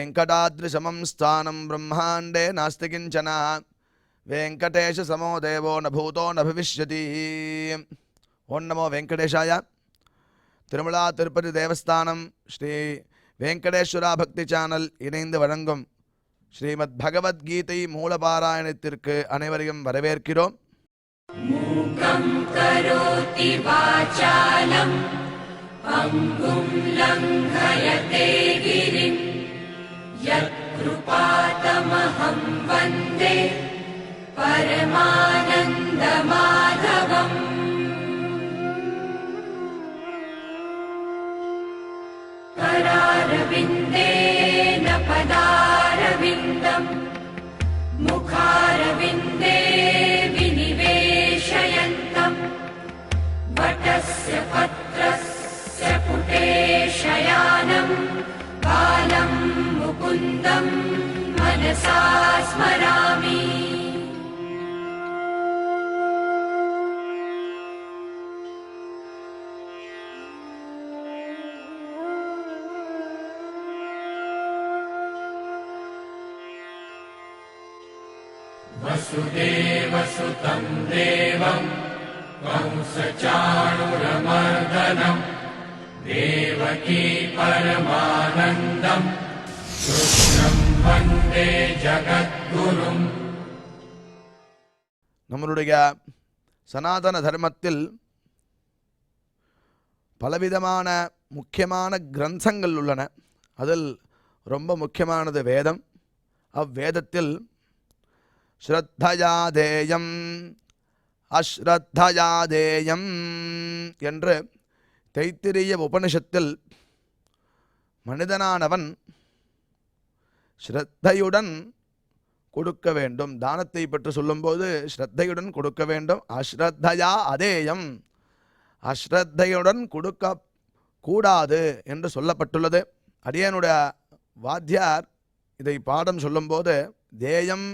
वेङ्कटाद्रिसमं स्थानं ब्रह्माण्डे नास्ति किञ्चन वेङ्कटेशसमो देवो न भूतो न भविष्यति. ओं नमो वेङ्कटेशाय. திருமலா திருப்பதி தேவஸ்தானம் ஸ்ரீ வெங்கடேஸ்வரா பக்தி சேனல் இணைந்து வழங்கும் ஸ்ரீமத் பகவத்கீதை மூலபாராயணத்திற்கு அனைவரையும் வரவேற்கிறோம். மூகம் கரோதி வாசாலம் பங்கும் லங்கயதே கிரிம் யத் கிருபாதமஹம் வந்தே பரமானந்த மாதவம். करारविन्देन पदारविन्दम् मुखारविन्दे विनिवेशयन्तम् वटस्य पत्रस्य पुटे शयानम् बालं मुकुन्दं मनसा स्मरामि. वसुदेवसुतं देवं कंसचाणूरमर्दनं देवकी परमानन्दं कृष्णं वन्दे जगद्गुरुम्. நம்மளுடைய சனாதன தர்மத்தில் பலவிதமான முக்கியமான கிரந்தங்கள் உள்ளன. அதில் ரொம்ப முக்கியமானது வேதம். அவ்வேதத்தில் ஸ்ரத்தயாதேயம் அஸ்ரத்தயாதேயம் என்று தைத்திரிய உபனிஷத்தில் மனிதனானவன் ஸ்ரத்தையுடன் கொடுக்க வேண்டும். தானத்தை பற்றி சொல்லும்போது ஸ்ரத்தையுடன் கொடுக்க வேண்டும். அஸ்ரத்தயா அதேயம், அஸ்ரத்தையுடன் கொடுக்க கூடாது என்று சொல்லப்பட்டுள்ளது. அடியனுடைய வாத்தியார் இதை பாடம் சொல்லும்போது தேயம்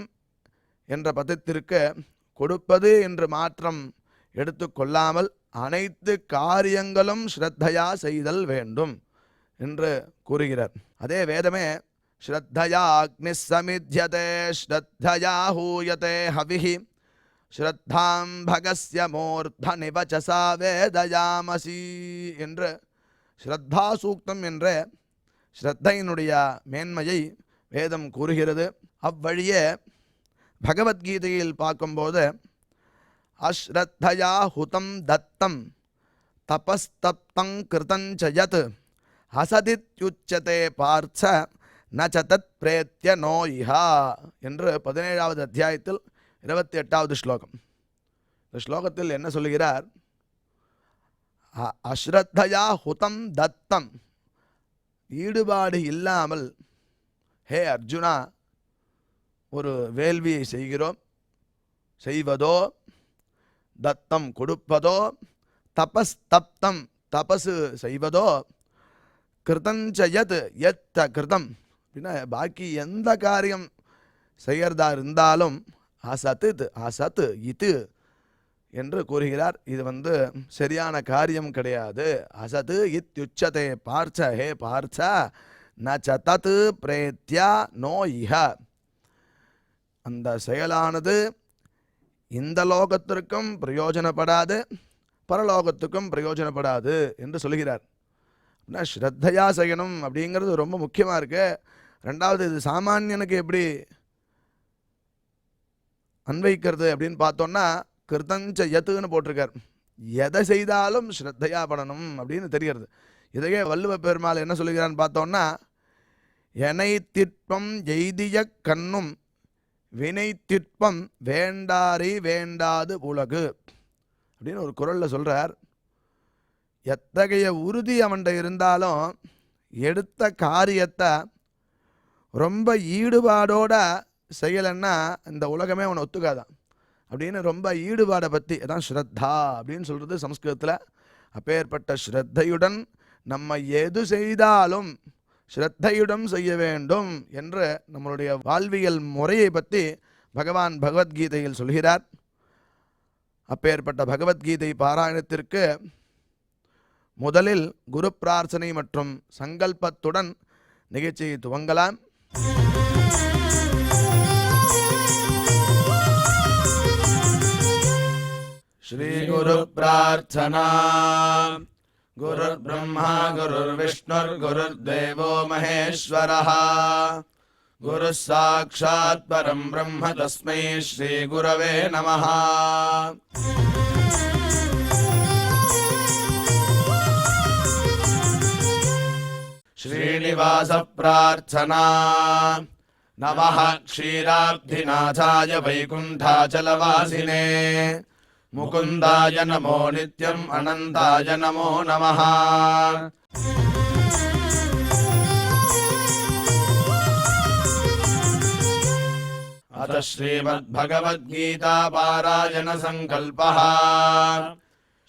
என்ற பதத்திற்கு கொடுப்பது என்று மாற்றம் எடுத்துக்கொள்ளாமல் அனைத்து காரியங்களும் ஸ்ரத்தையா செய்தல் வேண்டும் என்று கூறுகிறார். அதே வேதமே ஸ்ரத்தயா அக்னி சமித்யதே ஸ்ரத்தயா ஹூயதே ஹவிஹி ஸ்ரத்தாம் பகஸ்ய மூர்த்த நிவச்சசா வேதயாமசி என்று ஸ்ரத்தா சூக்தம் என்ற ஸ்ரத்தையினுடைய மேன்மையை வேதம் கூறுகிறது. அவ்வழியே பகவத்கீதையில் பார்க்கும்போது அஸ்ரத்தயா ஹுதம் தத்தம் தபஸ்தப்தங் கிருதஞ்சயத் அசதித்யுச்சதே பார்த்த நச்சதத் பிரேத்ய நோ இஹா என்று 17வது அத்தியாயத்தில் 28வது ஸ்லோகம். இந்த ஸ்லோகத்தில் என்ன சொல்லுகிறார்? அஸ்ரத்தயா ஹுதம் தத்தம், ஈடுபாடு இல்லாமல் ஹே அர்ஜுனா ஒரு வேள்வியை செய்வதோ தத்தம் கொடுப்பதோ தபஸ்தப்தம் தபசு செய்வதோ கிருதஞ்சயத் எத்த கிருதம் அப்படின்னா பாக்கி எந்த காரியம் செய்யறதா இருந்தாலும் அசத்து அசத்து இது என்று கூறுகிறார். இது சரியான காரியம் கிடையாது. அசத்து இத்யுச்சதே பார்ச்ச, ஹே பார்ச்ச ந சதத் பிரேத்யா நோ இஹ, அந்த செயலானது இந்த லோகத்திற்கும் பிரயோஜனப்படாது, பரலோகத்துக்கும் பிரயோஜனப்படாது என்று சொல்கிறார். அப்படின்னா ஸ்ரத்தையா செய்யணும் அப்படிங்கிறது ரொம்ப முக்கியமாக இருக்கு. ரெண்டாவது, இது சாமானியனுக்கு எப்படி அன்வைக்கிறது அப்படின்னு பார்த்தோன்னா கிருதஞ்ச யத்துன்னு போட்டிருக்கார். எதை செய்தாலும் ஸ்ரத்தையா படணும் அப்படின்னு தெரிகிறது. இதையே வள்ளுவ பெருமாள் என்ன சொல்லுகிறான்னு பார்த்தோன்னா எனை திட்பம் எய்திய கண்ணும் வினை திட்பம் வேண்டாரி வேண்டாது உலகு அப்படின்னு ஒரு குறளில் சொல்கிறார். எத்தகைய உறுதி அவன்கிட்ட இருந்தாலும் எடுத்த காரியத்தை ரொம்ப ஈடுபாடோட செய்யலைன்னா இந்த உலகமே அவனை ஒத்துக்காதான் அப்படின்னு ரொம்ப ஈடுபாடை பற்றி அதான் ஸ்ரத்தா அப்படின்னு சொல்கிறது சம்ஸ்கிருதத்தில். அப்பேற்பட்ட ஸ்ரத்தையுடன் நம்ம எது செய்தாலும் ஸ்ரத்தையுடன் செய்ய வேண்டும் என்று நம்மளுடைய வாழ்வியல் முறையை பற்றி பகவான் பகவத்கீதையில் சொல்கிறார். அப்பேற்பட்ட பகவத்கீதை பாராயணத்திற்கு முதலில் குரு பிரார்த்தனை மற்றும் சங்கல்பத்துடன் நிகழ்ச்சியை துவங்கலாம். श्रीगुरु प्रार्थना। गुरुर्ब्रह्मा गुरुर्विष्णुर्गुरुर्देवो महेश्वरः गुरुः साक्षात् परं ब्रह्म तस्मै श्रीगुरवे नमः। श्रीनिवास प्रार्थना। नमः क्षीराब्धिनाथाय वैकुण्ठाचलवासिने मुकुन्दाय नमो नित्यम् अनन्ताय नमो नमः। अथ श्रीमद्भगवद्गीता पारायण संकल्पः।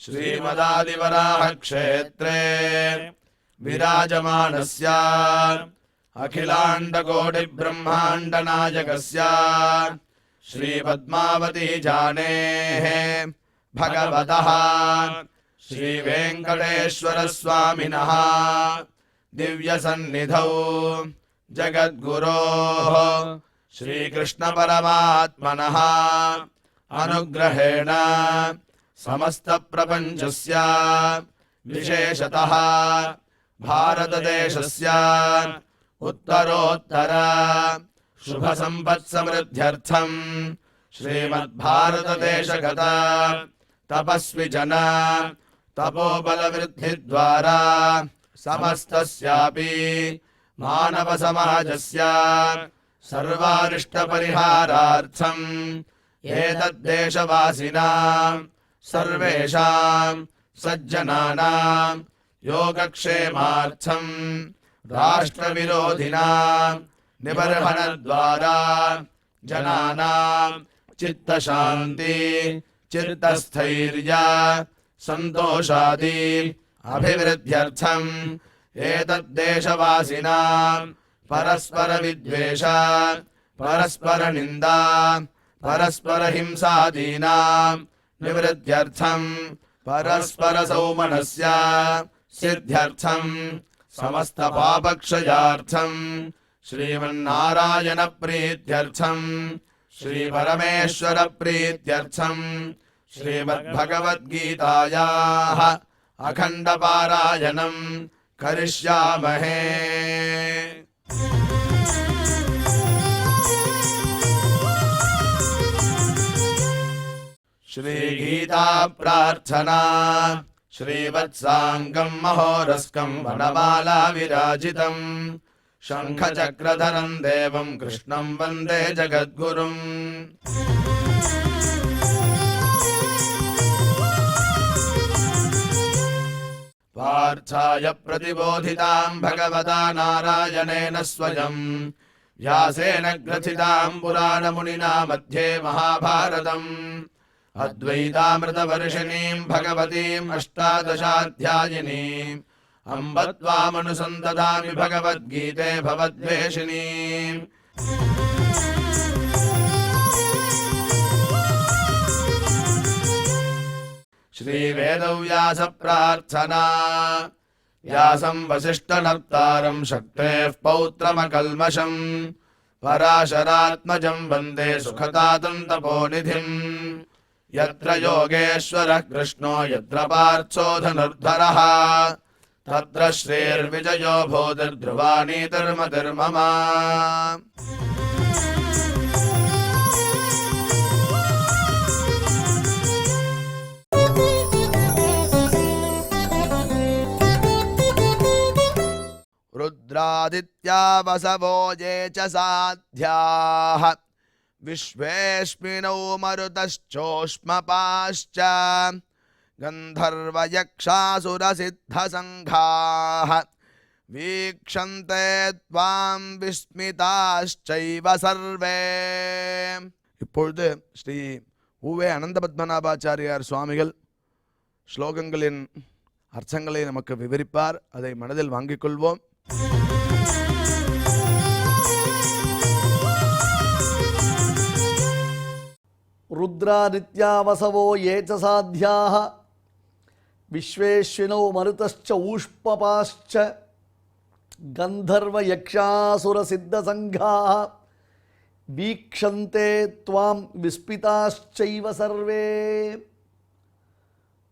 श्रीमदादिवराह क्षेत्रे विराजमानस्य अखिलाण्डकोटि ब्रह्माण्ड नायकस्य श्रीपद्मावती जानेः भगवतः श्रीवेङ्कटेश्वर स्वामिनः दिव्यसन्निधौ जगद्गुरोः श्रीकृष्णपरमात्मनः अनुग्रहेण समस्तप्रपञ्चस्य विशेषतः भारतदेशस्य उत्तरोत्तर शुभसम्पत्समृद्ध्यर्थम् श्रीमद्भारतदेशगत तपस्विजन तपोबलवृद्धिद्वारा समस्तस्यापि मानवसमाजस्य सर्वारिष्टपरिहारार्थम् एतद्देशवासिनां सर्वेषां सज्जनानां योगक्षेमार्थम् राष्ट्रविरोधिनां निबर्हणद्वारा जनानां चित्तशान्ति चित्तस्थैर्य सन्तोषादि अभिवृद्ध्यर्थम् एतद्देशवासिनां परस्परविद्वेष परस्परनिन्दा परस्परहिंसादीनां निवृत्त्यर्थम् परस्परसौमनस्य सिद्ध्यर्थम् समस्तपापक्षयार्थम् श्रीमन्नारायणप्रीत्यर्थम् श्रीपरमेश्वरप्रीत्यर्थम् श्रीमद्भगवद्गीतायाः अखण्डपारायणम् करिष्यामहे। श्रीगीता प्रार्थना। श्रीवत्साङ्गम् महोरस्कम् वनमाला विराजितम् शङ्खचक्रधरम् देवम् कृष्णम् वन्दे जगद्गुरुम्। पार्थाय प्रतिबोधिताम् भगवता नारायणेन स्वयम् व्यासेन ग्रथिताम् पुराणमुनिना मध्ये महाभारतम् अद्वैतामृतवर्षिणीम् भगवतीम् अष्टादशाध्यायिनीम् अम्ब त्वामनुसन्दधामि भगवद्गीते भवद्वेषिणीम्। श्रीवेदव्यास प्रार्थना। व्यासम् वसिष्ठनर्तारम् शक्तेः पौत्रमकल्मषम् पराशरात्मजम् वन्दे सुखतातम् तपोनिधिम्। यत्र योगेश्वरः कृष्णो यत्र पार्थो धनुर्धरः तत्र श्रीर्विजयो भूतिर्ध्रुवानीतिर्मतिर्मम। रुद्रादित्या वसवो ये च साध्याः विश्वेऽस्मिनौ मरुतश्चोष्मपाश्च गन्धर्वयक्षासुरसिद्धसङ्घाः वीक्षन्ते त्वां विस्मिताश्चैव सर्वे। இப்பொழுது ஸ்ரீ உவே அனந்தபத்மநாபாச்சாரியார் சுவாமிகள் ஸ்லோகங்களின் அர்த்தங்களை நமக்கு விவரிப்பார். அதை மனதில் வாங்கிக் கொள்வோம். रुद्रादित्या वसवो ये च साध्याः विश्वेश्विनो मरुतश्च ऊष्मपाश्च கந்தர்வ யக்ஷாசுர சித்த சங்கா வீக்ஷந்தே த்வாம் விஸ்பிதாச்சைவ சர்வே.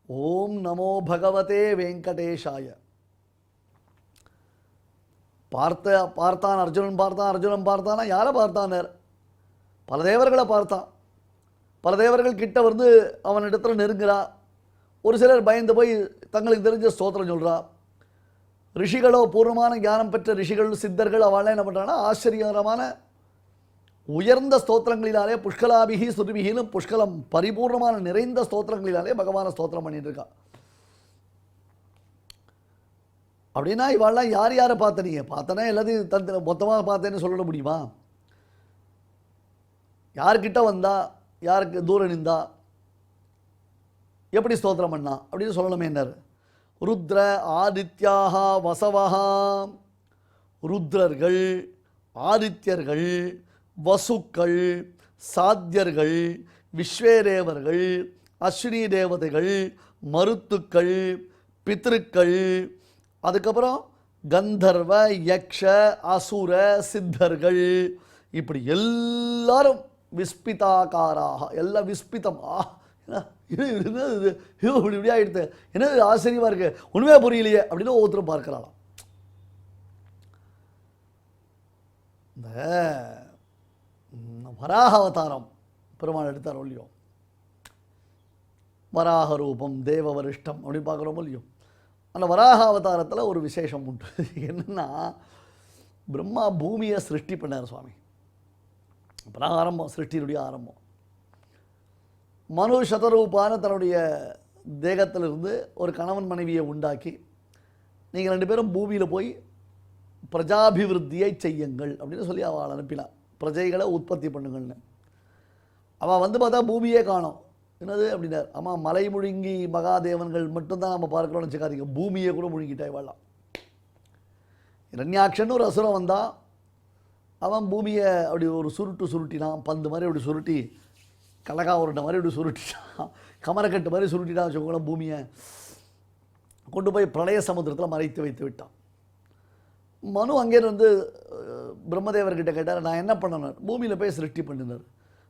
ஓம் நமோ பகவதே வெங்கடேஷாய. பார்த்தான் அர்ஜுனன் பார்த்தானா யாரை பார்த்தானர்? பல தேவர்களை பார்த்தான். பல தேவர்கள் கிட்ட வந்து அவனிடத்துல நெருங்குறா. ஒரு சிலர் பயந்து போய் தங்களுக்கு தெரிஞ்ச ஸ்தோத்திரம் சொல்றா. ரிஷிகளோ பூர்ணமான ஞானம் பெற்ற ரிஷிகள் சித்தர்கள் அவளை என்ன பண்ணுறாங்கன்னா ஆச்சரியகரமான உயர்ந்த ஸ்தோத்திரங்களினாலே புஷ்கலாபிகி சுருபிகின்னு புஷ்கலம் பரிபூர்ணமான நிறைந்த ஸ்தோத்திரங்களினாலே பகவானை ஸ்தோத்திரம் பண்ணிட்டு இருக்கா. அப்படின்னா இவாள்லாம் யார் யாரை பார்த்தனீங்க? பார்த்தனா எல்லாத்தையும் மொத்தமாக பார்த்தேன்னு சொல்ல முடியுமா? யார்கிட்ட வந்தா, யாருக்கு தூரம் நின்றா, எப்படி ஸ்தோத்திரம் பண்ணா அப்படின்னு சொல்லணுமே. என்னார்? ருத்ர ஆதித்யாக வசவஹா. ருத்ரர்கள், ஆதித்யர்கள், வசுக்கள், சாத்தியர்கள், விஸ்வேதேவர்கள், அஸ்வினி தேவதைகள், மருத்துக்கள், பித்ருக்கள், அதுக்கப்புறம் கந்தர்வ யக்ஷ அசுர சித்தர்கள், இப்படி எல்லாரும் விஸ்பிதாகாராக, எல்லாம் விஸ்பிதம். இப்படி ஆயிடுது, என்ன ஆச்சரியமா இருக்கு, உண்மையா புரியலையே அப்படின்னு ஒவ்வொருத்தரும் பார்க்கிறாளாம். இந்த வராக அவதாரம் பெருமாள் எடுத்தார் இல்லையோ, வராக ரூபம் தேவ வரிஷ்டம் அப்படின்னு பார்க்குறோமோ இல்லையோ, அந்த வராக அவதாரத்தில் ஒரு விசேஷம் உண்டு. என்னன்னா, பிரம்மா பூமியை சிருஷ்டி பண்ணார் சுவாமி. அப்புறம் ஆரம்பம், சிருஷ்டியுடைய ஆரம்பம். மனு சதரூபான தன்னுடைய தேகத்திலிருந்து ஒரு கணவன் மனைவியை உண்டாக்கி, நீங்கள் 2 பேரும் பூமியில் போய் பிரஜாபிவிருத்தியை செய்யுங்கள் அப்படின்னு சொல்லி அவள் அனுப்பினான். பிரஜைகளை உற்பத்தி பண்ணுங்கள்னு. அவள் வந்து பார்த்தா பூமியே காணோம். என்னது அப்படின்னார். ஆமாம், மலை முழுங்கி மகாதேவன்கள் மட்டும்தான் நம்ம பார்க்குறோம்னு வச்சுக்காதீங்க, பூமியை கூட முழுங்கிட்டா இவாளாம். இரண்யாட்சன்னு ஒரு அசுரம் வந்தான். அவன் பூமியை அப்படி ஒரு சுருட்டினான், பந்து மாதிரி அப்படி சுருட்டி, கலகா உருண்டை மாதிரி இப்படி சுருட்டிட்டான், கமரக்கட்டு மாதிரி சுருட்டிட்டான் வச்சுக்கோங்களேன். பூமியை கொண்டு போய் பிரளய சமுத்திரத்தில் மறைத்து வைத்து விட்டான். மனு அங்கேருந்து பிரம்மதேவர்கிட்ட கேட்டார், நான் என்ன பண்ணணும்? பூமியில் போய் சிருஷ்டி பண்ணினார்.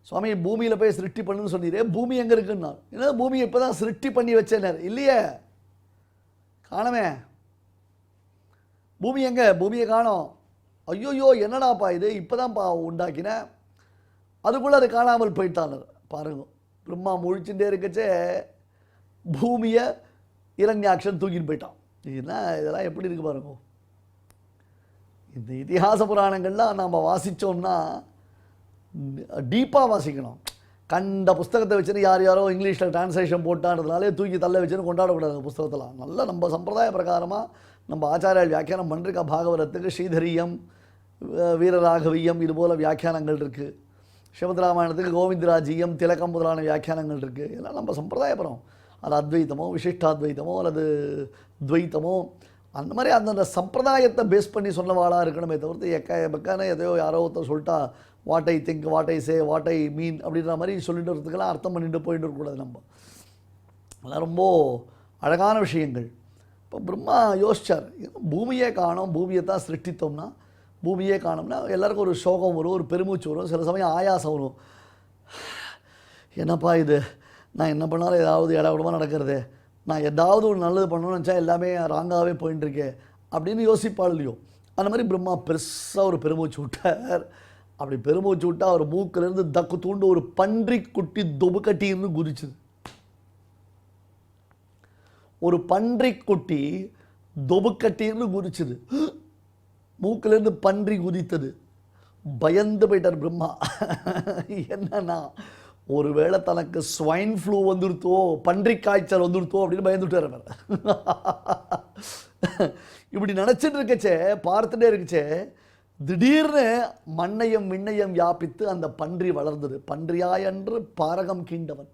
சுவாமி, பூமியில் போய் சிருஷ்டி பண்ணுன்னு சொன்னீரே, பூமி எங்கே இருக்குன்னா? ஏன்னா பூமியை இப்போ தான் சிருஷ்டி பண்ணி வச்சேனார். இல்லையே, காணமே. பூமி எங்கே? பூமியை காணோம். ஐயோயோ, என்னடாப்பா இது, இப்போ தான்ப்பா உண்டாக்கினேன், அதுக்குள்ளே அது காணாமல் போயிட்டானர். பாருங்க, பிரம்மா முழிச்சுட்டே இருக்கச்சே பூமியை இரண்யாக்ஷன் தூக்கின்னு போயிட்டான். என்ன இதெல்லாம் எப்படி இருக்கு பாருங்க. இந்த இதிகாச புராணங்கள்லாம் நம்ம வாசித்தோம்னா டீப்பாக வாசிக்கணும். கண்ட புஸ்தகத்தை வச்சுன்னு யாரோ இங்கிலீஷில் டிரான்ஸ்லேஷன் போட்டான்றதுனாலே தூக்கி தள்ள வச்சுன்னு கொண்டாடக்கூடாது. புஸ்தகத்தெல்லாம் நல்லா நம்ம சம்பிரதாய பிரகாரமாக நம்ம ஆச்சாரியால் வியாக்கியானம் பண்ணிருக்கா. பாகவதத்துக்கு ஸ்ரீதரியம், வீரராகவியம் இதுபோல் வியாக்கியானங்கள் இருக்குது. சிவத்ராமாயணத்துக்கு கோவிந்தராஜியம், திலகம் முதலான வியாக்கியானங்கள் இருக்குது. இதெல்லாம் நம்ம சம்பிரதாயப்பறம். அது அத்வைத்தமோ விசிஷ்டாத்வைத்தமோ அல்லது துவைத்தமோ அந்த மாதிரி அந்தந்த சம்பிரதாயத்தை பேஸ் பண்ணி சொன்னவாளாக இருக்கணுமே தவிர்த்து பக்கான எதையோ யாரோ ஒருத்தர் சொல்லிட்டா what I think, what I say, what I mean அப்படின்ற மாதிரி சொல்லிட்டு வரதுக்கெல்லாம் அர்த்தம் பண்ணிட்டு போயிட்டு இருக்கக்கூடாது. நம்ம அதெல்லாம் ரொம்ப அழகான விஷயங்கள். இப்போ பிரம்மா யோசிச்சார், பூமியே காணோம், பூமியை தான் சிருஷ்டித்தோம்னா, பூமியே காணோம்னா எல்லாருக்கும் ஒரு சோகம் வரும், ஒரு பெருமூச்சு வரும், சில சமயம் ஆயாசம் வரும். என்னப்பா இது, நான் என்ன பண்ணாலும் ஏதாவது இடவிடமாக நடக்கிறது, நான் ஏதாவது ஒரு நல்லது பண்ணணும்னு நினச்சா எல்லாமே ராங்காகவே போயின்ட்டுருக்கேன் அப்படின்னு யோசிப்பாள் இல்லையோ. அந்த மாதிரி பிரம்மா பெருசாக ஒரு பெருமூச்சு விட்டார். அப்படி பெருமூச்சு விட்டால் அவர் மூக்கிலேருந்து தக்கு தூண்டு ஒரு பன்றி குட்டி தொபுக்கட்டின்னு குதிச்சுது. ஒரு பன்றி குட்டி தொபுக்கட்டின்னு குதிச்சுது. மூக்கிலேருந்து பன்றி குதித்தது. பயந்து போயிட்டார் பிரம்மா. என்னன்னா, ஒருவேளை தனக்கு ஸ்வைன் ஃப்ளூ வந்துருத்தோ, பன்றி காய்ச்சல் வந்துருத்தோ அப்படின்னு பயந்துட்டார். இப்படி நினச்சிட்டு இருக்கச்சே, பார்த்துட்டே இருக்கச்சே, திடீர்னு மண்ணையும் விண்ணையும் வியாபித்து அந்த பன்றி வளர்ந்தது. பன்றியாயன்று பாரகம் கீண்டவன்,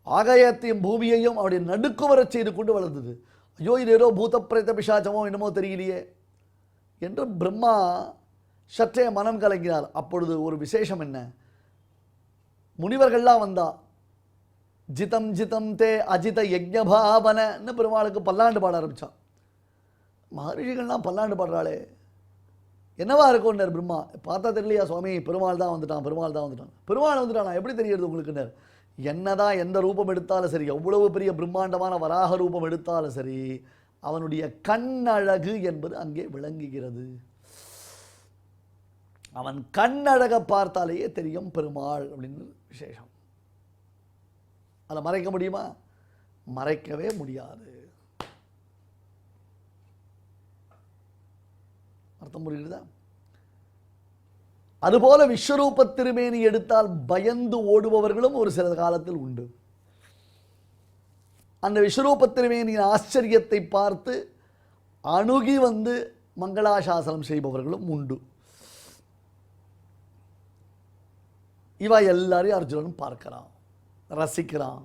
ஆகாயத்தையும் பூமியையும் அவருடைய நடுக்கு வரச் செய்து கொண்டு வளர்ந்தது. ஐயோ, இது ஏதோ பூத பிரேத பிசாச்சமோ என்னமோ தெரியலையே என்று பிரம்மா சற்றே மனம் கலங்கினார். அப்பொழுது ஒரு விசேஷம் என்ன, முனிவர்கள்லாம் வந்தா. ஜிதம் ஜிதம் தே அஜித யஜ்ஞபாவனன்னு பெருமாளுக்கு பல்லாண்டு பாட ஆரம்பித்தான். மகரிஷிகள்லாம் பல்லாண்டு பாடுறாளே என்னவா இருக்கும்னர் பிரம்மா. பார்த்தா தெரியலையா சுவாமி, பெருமாள் தான் வந்துட்டான், பெருமாள் தான் வந்துட்டான். பெருமாள் வந்துட்டானா எப்படி தெரியுது உங்களுக்குனர்? என்னதான் எந்த ரூபம் எடுத்தாலும் சரி, எவ்வளவு பெரிய பிரம்மாண்டமான வராக ரூபம் எடுத்தாலும் சரி, அவனுடைய கண்ணழகு என்பது அங்கே விளங்குகிறது. அவன் கண்ணழக பார்த்தாலேயே தெரியும் பெருமாள் அப்படின்னு விசேஷம். அதை மறைக்க முடியுமா? மறைக்கவே முடியாது. அர்த்தம் புரியுதா? அதுபோல விஸ்வரூப திருமேனி எடுத்தால் பயந்து ஓடுபவர்களும் ஒரு சில காலத்தில் உண்டு. அந்த விஸ்வரூப திருமேனியின் ஆச்சரியத்தை பார்த்து அணுகி வந்து மங்களாசாசனம் செய்பவர்களும் உண்டு. இவ எல்லாரையும் அர்ஜுனன் பார்க்கிறான், ரசிக்கிறான்.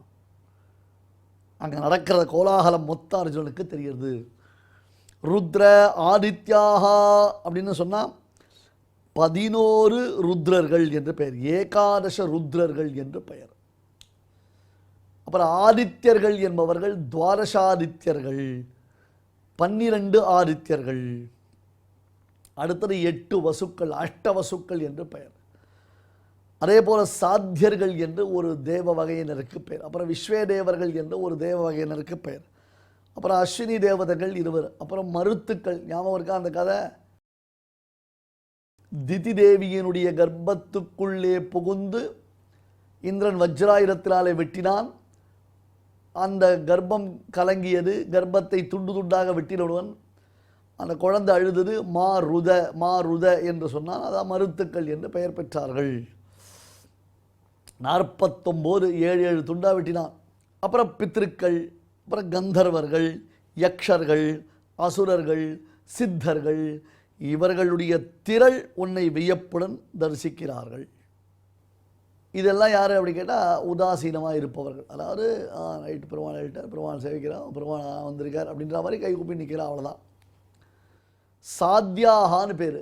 அங்கே நடக்கிற கோலாகலம் மொத்த அர்ஜுனனுக்கு தெரியுது. ருத்ர ஆதித்யாஹா அப்படின்னு சொன்னால் 11 ருத்ரர்கள் என்று பெயர், ஏகாதச ருத்ரர்கள் என்று பெயர். அப்புறம் ஆதித்யர்கள் என்பவர்கள் துவாரசாதித்யர்கள், 12 ஆதித்யர்கள். அடுத்தது 8 வசுக்கள், அஷ்டவசுக்கள் என்று பெயர். அதே போல சாத்தியர்கள் என்று ஒரு தேவ வகையினருக்கு பெயர். அப்புறம் விஸ்வேதேவர்கள் என்று ஒரு தேவ வகையினருக்கு பெயர். அப்புறம் அஸ்வினி தேவதைகள் 20. அப்புறம் மருத்துக்கள், ஞாபகம் இருக்கா அந்த கதை? திதி தேவியினுடைய கர்ப்பத்துக்குள்ளே புகுந்து இந்திரன் வஜ்ராயுதத்தினாலே வெட்டினான். அந்த கர்ப்பம் கலங்கியது, கர்ப்பத்தை துண்டு துண்டாக வெட்டினவுடன் அந்த குழந்தை அழுதது. மா ருத மா ருத என்று சொன்னால் அதான் மருத்துக்கள் என்று பெயர் பெற்றார்கள். 49 7 துண்டா வெட்டினான். அப்புறம் பித்ருக்கள், அப்புறம் கந்தர்வர்கள், யக்ஷர்கள், அசுரர்கள், சித்தர்கள், இவர்களுடைய திரள் உன்னை வியப்புடன் தரிசிக்கிறார்கள். இதெல்லாம் யார் அப்படி கேட்டால் உதாசீனமாக இருப்பவர்கள். அதாவது ரைட்டு பெருமாள் ஆகிட்டார், பெருமாள் சேவிக்கிறான், பெருமாள் வந்திருக்கார் அப்படின்ற மாதிரி கை கூப்பி நிற்கிறான், அவ்வளோதான். சாத்தியாகான்னு பேர்.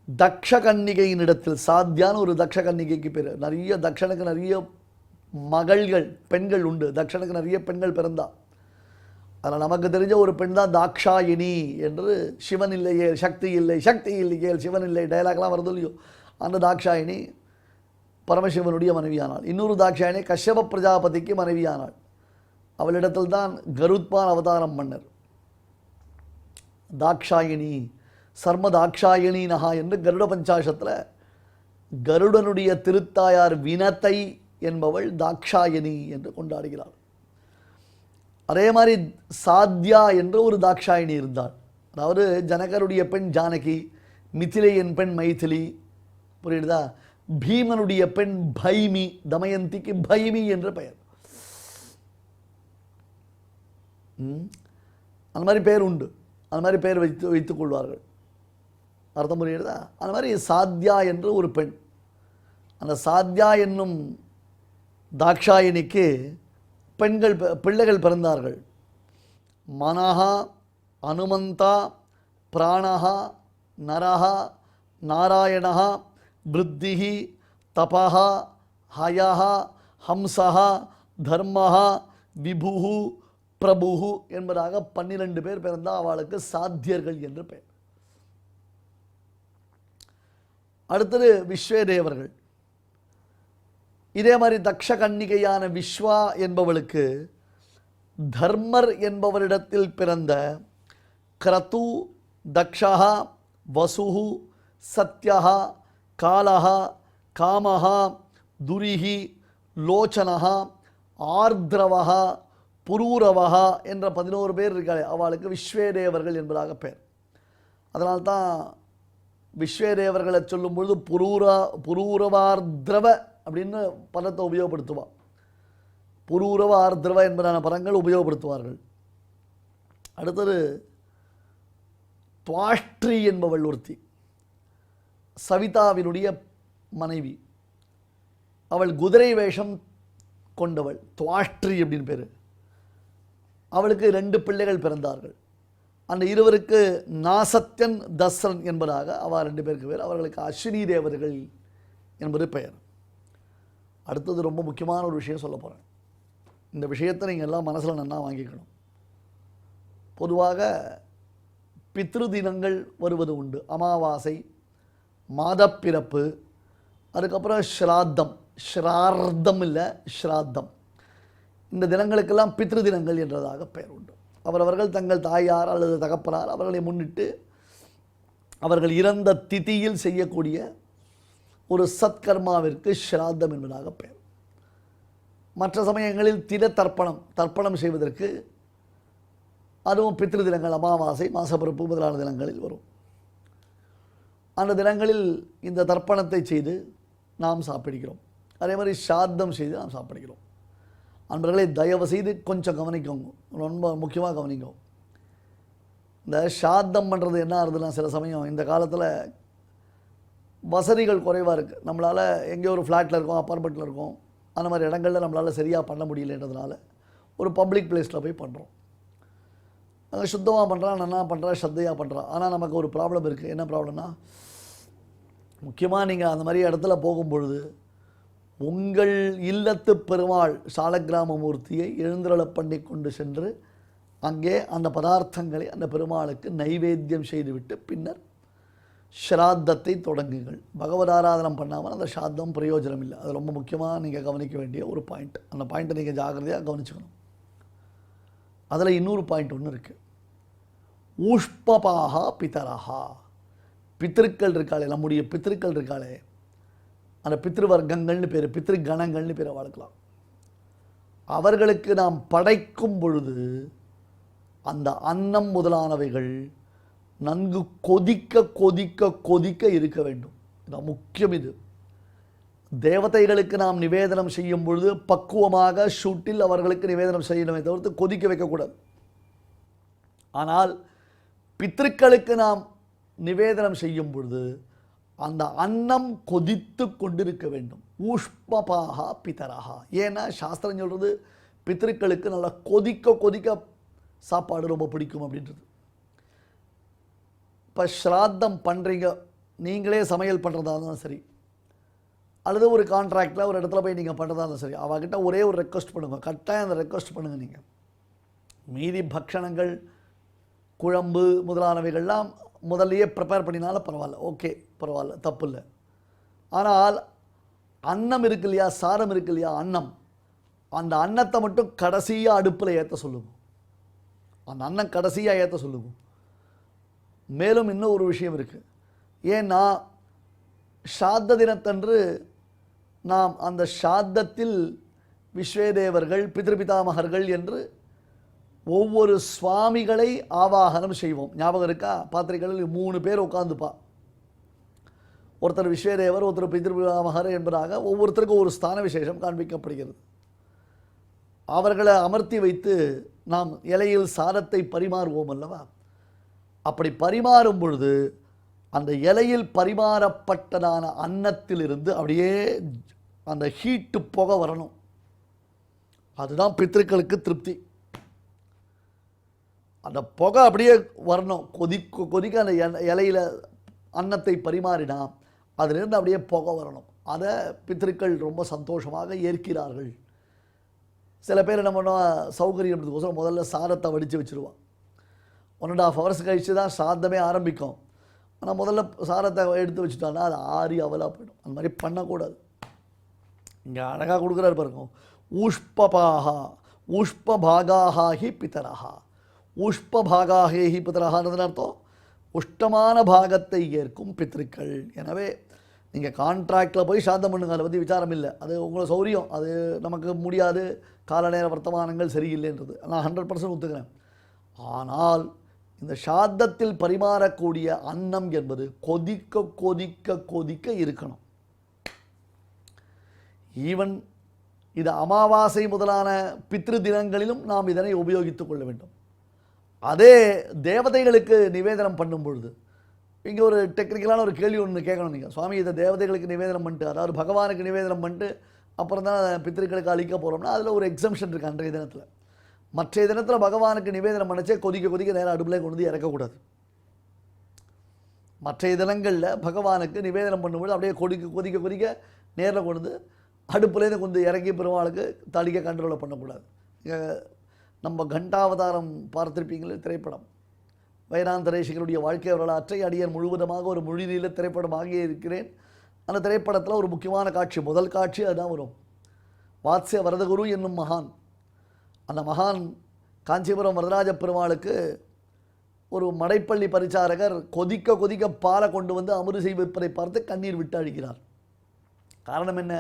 தக்ஷ கன்னிகையின் இடத்தில் சாத்தியான்னு ஒரு தக்ஷ கன்னிகைக்கு பேர். நிறைய தக்ஷனுக்கு நிறைய மகள்கள் பெண்கள் உண்டு. தக்ஷனுக்கு நிறைய பெண்கள் பிறந்தா. அதில் நமக்கு தெரிஞ்ச ஒரு பெண் தான் தாக்ஷாயினி என்று, சிவன் இல்லையே சக்தி இல்லை, சக்தி இல்லையே சிவன் இல்லை டைலாக்லாம் வருது இல்லையோ, அந்த தாக்ஷாயினி பரமசிவனுடைய மனைவியானாள். இன்னொரு தாக்ஷாயினி கஷ்யப பிரஜாபதிக்கு மனைவியானாள். அவளிடத்தில் தான் கருத்மான் அவதாரம் பண்ணர். தாக்ஷாயினி சர்ம தாக்ஷாயினி நகா என்று கருட பஞ்சாசத்தில் கருடனுடைய திருத்தாயார் வினத்தை என்பவள் தாக்ஷாயினி என்று கொண்டாடுகிறாள். அதே மாதிரி சாத்யா என்ற ஒரு தாக்ஷாயினி இருந்தாள். அதாவது ஜனகருடைய பெண் ஜானகி, மிதிலையின் பெண் மைதிலி, புரியுதா? பீமனுடைய பெண் பைமி, தமயந்திக்கு பைமி என்ற பெயர். அந்த மாதிரி பெயர் உண்டு. அந்த மாதிரி பெயர் வைத்துக் கொள்வார்கள். அர்த்தம் புரியுதா? அந்த மாதிரி சாத்யா என்று ஒரு பெண். அந்த சாத்யா என்னும் தாக்ஷாயினிக்கு பிள்ளைகள் பிறந்தார்கள். மனஹா, அனுமந்தா, பிராணஹா, நரஹா, நாராயணஹா, விருத்திஹி, தபஹா, ஹயஹா, ஹம்சஹா, தர்மஹா, விபுஹு, பிரபுஹு என்பதாக 12 பேர் பிறந்தால் அவளுக்கு சாத்தியர்கள் என்று பெயர். அடுத்தது விஸ்வேதேவர்கள். இதே மாதிரி தக்ஷ கன்னிகையான விஸ்வா என்பவளுக்கு தர்மர் என்பவரிடத்தில் பிறந்த கிரது, தக்ஷா, வசுஹு, சத்யஹா, காலஹா, காமஹா, துரிஹி, லோச்சனஹா, ஆர்திரவஹா, புரூரவஹா என்ற 11 பேர் இருக்காளே, அவளுக்கு விஸ்வேதேவர்கள் என்பதாக பெயர். அதனால்தான் விஸ்வேதேவர்களை சொல்லும் பொழுது புரூரவார்திரவ அப்படின்னு பதத்தை உபயோகப்படுத்துவாள். புரூரவ ஆர்திரவ என்பதான பதங்கள் உபயோகப்படுத்துவார்கள். அடுத்தது துவாஷ்ட்ரி என்பவள் ஒருத்தி, சவிதாவினுடைய மனைவி. அவள் குதிரை வேஷம் கொண்டவள், துவாஷ்ட்ரி அப்படின்னு பேர். அவளுக்கு 2 பிள்ளைகள் பிறந்தார்கள். அந்த இருவருக்கு நாசத்யன், தஸ்ரன் என்பதாக அவள் 2 பேருக்கு பேர். அவர்களுக்கு அஸ்வினி தேவர்கள் என்பது பெயர். அடுத்தது ரொம்ப முக்கியமான ஒரு விஷயம் சொல்ல போகிறேன். இந்த விஷயத்தை நீங்கள் எல்லாம் மனசில் நன்னா வாங்கிக்கணும். பொதுவாக பித்ரு தினங்கள் வருவது உண்டு. அமாவாசை, மாதப்பிறப்பு, அதுக்கப்புறம் ஸ்ராத்தம், ஸ்ரார்த்தம் இல்லை ஸ்ராத்தம். இந்த தினங்களுக்கெல்லாம் பித்ரு தினங்கள் என்றதாக பெயர் உண்டு. அவரவர்கள் தங்கள் தாயார் அல்லது தகப்பனார் அவர்களை முன்னிட்டு அவர்கள் இறந்த திதியில் செய்யக்கூடிய ஒரு சத்கர்மாவிற்கு ஸ்ராத்தம் என்பதாக பெயர். மற்ற சமயங்களில் தர்ப்பணம் செய்வதற்கு அதுவும் பித்ரு தினங்கள், அமாவாசை, மாசப்பிறப்பு முதலான தினங்களில் வரும். அந்த தினங்களில் இந்த தர்ப்பணத்தை செய்து நாம் சாப்பிடுகிறோம். அதே மாதிரி ஸ்ராத்தம் செய்து நாம் சாப்பிடுகிறோம். அன்பர்களை தயவு செய்து கொஞ்சம் கவனிக்கோங்க, ரொம்ப முக்கியமாக கவனிக்கோங்க. இந்த ஸ்ராத்தம் பண்ணுறது என்ன ஆகுதுன்னா, சில சமயம் இந்த காலத்தில் வசதிகள் குறைவாக இருக்குது. நம்மளால் எங்கேயோ ஒரு ஃப்ளாட்டில் இருக்கோம், அப்பார்ட்மெண்ட்டில் இருக்கோம், அந்த மாதிரி இடங்களில் நம்மளால் சரியாக பண்ண முடியலன்றதுனால ஒரு பப்ளிக் பிளேஸில் போய் பண்ணுறோம். அங்கே சுத்தமாக பண்ணுறான், நல்லா பண்ணுறா, ஸ்ரத்தையாக பண்ணுறான். ஆனால் நமக்கு ஒரு ப்ராப்ளம் இருக்குது. என்ன ப்ராப்ளம்னா, முக்கியமாக நீங்கள் அந்த மாதிரி இடத்துல போகும்பொழுது உங்கள் இல்லத்து பெருமாள் சாலக்கிராம மூர்த்தியை எழுந்தருளப் பண்ணி கொண்டு சென்று அங்கே அந்த பதார்த்தங்களை அந்த பெருமாளுக்கு நைவேத்தியம் செய்துவிட்டு பின்னர் ஸ்ராத்தத்தை தொடங்குங்கள். பகவத் ஆராதனம் பண்ணாமல் அந்த ஸ்ராத்தம் பிரயோஜனம் இல்லை. அது ரொம்ப முக்கியமாக நீங்கள் கவனிக்க வேண்டிய ஒரு பாயிண்ட். அந்த பாயிண்ட்டை நீங்கள் ஜாகிரதையாக கவனிச்சுக்கணும். அதில் இன்னொரு பாயிண்ட் ஒன்று இருக்குது. ஊஷ்பபாகா பிதரஹா. பித்திருக்கள் இருக்காளே, நம்முடைய பித்திருக்கள் இருக்காளே, அந்த பித்ருவர்க்கங்கள்னு பேர், பித்ருகணங்கள்னு பேரை வளர்க்கலாம். அவர்களுக்கு நாம் படைக்கும் பொழுது அந்த அன்னம் முதலானவைகள் நன்கு கொதிக்க கொதிக்க கொதிக்க இருக்க வேண்டும். இது முக்கியம். இது தேவதைகளுக்கு நாம் நிவேதனம் செய்யும் பொழுது பக்குவமாக ஷூட்டில் அவர்களுக்கு நிவேதனம் செய்யணுமே தவிர்த்து கொதிக்க வைக்கக்கூடாது. ஆனால் பித்ருக்களுக்கு நாம் நிவேதனம் செய்யும் பொழுது அந்த அன்னம் கொதித்து கொண்டிருக்க வேண்டும். ஊஷ்பபாகா பிதரஹா. ஏன்னா சாஸ்திரம் சொல்கிறது பித்ருக்களுக்கு நல்லா கொதிக்க கொதிக்க சாப்பாடு ரொம்ப பிடிக்கும் அப்படின்றது. இப்போ ஸ்ராத்தம் பண்ணுறீங்க, நீங்களே சமையல் பண்ணுறதா இருந்தாலும் சரி, அல்லது ஒரு கான்ட்ராக்டில் ஒரு இடத்துல போய் நீங்கள் பண்ணுறதா இருந்தாலும் சரி, அவகிட்ட ஒரே ஒரு ரெக்வஸ்ட் பண்ணுங்கள், கட்டாயம் அந்த ரெக்வஸ்ட் பண்ணுங்கள். நீங்கள் மீதி பக்ஷணங்கள், குழம்பு முதலானவைகள்லாம் முதல்லையே ப்ரிப்பேர் பண்ணினாலும் பரவாயில்ல, ஓகே பரவாயில்ல, தப்பு இல்லை. ஆனால் அன்னம் இருக்கு இல்லையா, சாரம் இருக்கு இல்லையா, அன்னம், அந்த அன்னத்தை மட்டும் கடைசியாக அடுப்பில் ஏற்ற சொல்லுவோம். அந்த அன்னம் கடைசியாக ஏற்ற சொல்லுவோம். மேலும் இன்னும் ஒரு விஷயம் இருக்குது. ஏன்னா ஸ்ராத்த தினத்தன்று நாம் அந்த ஸ்ராத்தத்தில் விஸ்வேதேவர்கள், பித்ருபிதாமகர்கள் என்று ஒவ்வொரு சுவாமிகளை ஆவாகனம் செய்வோம். ஞாபகம் இருக்கா? பாத்திரிகளில் 3 பேர் உட்காந்துப்பா. ஒருத்தர் விஸ்வேதேவர், ஒருத்தர் பித்ருபிதாமகர் என்பதாக ஒவ்வொருத்தருக்கும் ஒரு ஸ்தான விசேஷம் காண்பிக்கப்படுகிறது. அவர்களை அமர்த்தி வைத்து நாம் இலையில் சாரத்தை பரிமாறுவோம் அல்லவா? அப்படி பரிமாறும் பொழுது அந்த இலையில் பரிமாறப்பட்டதான அன்னத்திலிருந்து அப்படியே அந்த ஹீட்டு புகை வரணும். அதுதான் பித்ருக்களுக்கு திருப்தி. அந்த புகை அப்படியே வரணும், கொதிக்க கொதிக்க அந்த இலையில் அன்னத்தை பரிமாறினா அதிலிருந்து அப்படியே புகை வரணும். அதை பித்ருக்கள் ரொம்ப சந்தோஷமாக ஏற்கிறார்கள். சில பேர் என்ன பண்ணுவான், சௌகரியன்றதுக்கோசரம் முதல்ல சாதத்தை வடித்து வச்சுருவான். 1.5 hours கழித்து தான் சாதமே ஆரம்பிக்கும். ஆனால் முதல்ல சாதத்தை எடுத்து வச்சுட்டான்னா அது ஆறி அவலாக போயிடும். அந்த மாதிரி பண்ணக்கூடாது. இங்கே அழகாக கொடுக்குறாரு பாருங்க. ஊஷ்பபாகா ஊஷ்பபாகாஹா ஹி பிதரஹா. ஊஷ்பபாகாஹே ஹி பிதரஹான்னு அர்த்தம் உஷ்டமான பாகத்தை ஏற்கும் பித்ருக்கள். எனவே நீங்கள் கான்ட்ராக்டில் போய் சாதம் பண்ணுங்க, அதை பற்றி விசாரம் இல்லை. அது உங்களை சௌரியம், அது நமக்கு முடியாது, கால நேர வர்த்தமானங்கள் சரியில்லைன்றது நான் 100% ஒத்துக்கிறேன். ஆனால் இந்த சாதத்தில் பரிமாறக்கூடிய அன்னம் என்பது கொதிக்க கொதிக்க கொதிக்க இருக்கணும். ஈவன் இது அமாவாசை முதலான பித்ரு தினங்களிலும் நாம் இதனை உபயோகித்துக் கொள்ள வேண்டும். அதே தேவதைகளுக்கு நிவேதனம் பண்ணும் பொழுது இங்கே ஒரு டெக்னிக்கலான ஒரு கேள்வி ஒன்று கேட்கணும். நீங்கள் சுவாமி இதை தேவதைகளுக்கு நிவேதனம் பண்ணிட்டு, அதாவது பகவானுக்கு நிவேதனம் பண்ணிட்டு அப்புறம் தான் பித்திருக்களுக்கு அழிக்க போகிறோம்னா அதில் ஒரு எக்ஸம்ஷன் இருக்குது. அன்றைய தினத்தில் மற்ற தினத்தில் பகவானுக்கு நிவேதனம் பண்ணச்சே கொதிக்க கொதிக்க நேரம் அடுப்பில் கொண்டு வந்து இறக்கக்கூடாது. மற்ற தினங்களில் பகவானுக்கு நிவேதனம் பண்ணும்போது அப்படியே கொதிக்க கொதிக்க கொதிக்க நேரில் கொண்டு வந்து அடுப்புலேருந்து கொண்டு இறக்கி பெருமாளுக்கு தளிக்க கண்ட்ரோலை பண்ணக்கூடாது. நம்ம கண்டாவதாரம் பார்த்துருப்பீங்களே திரைப்படம், வைராந்தரேஷிகருடைய வாழ்க்கை வரலாற்றை அடியன் முழுவதுமாக ஒரு மொழிநீள திரைப்படமாகி இருக்கிறேன். அந்த திரைப்படத்தில் ஒரு முக்கியமான காட்சி, முதல் காட்சி அதுதான் வரும். வாத்ஸ்ய வரதகுரு என்னும் மகான், அந்த மகான் காஞ்சிபுரம் வரதராஜ பெருமாளுக்கு ஒரு மடைப்பள்ளி பரிசாரகர் கொதிக்க கொதிக்க பாலை கொண்டு வந்து அமுது செய்விப்பதை பார்த்து கண்ணீர் விட்டு அழிக்கிறார். காரணம் என்ன?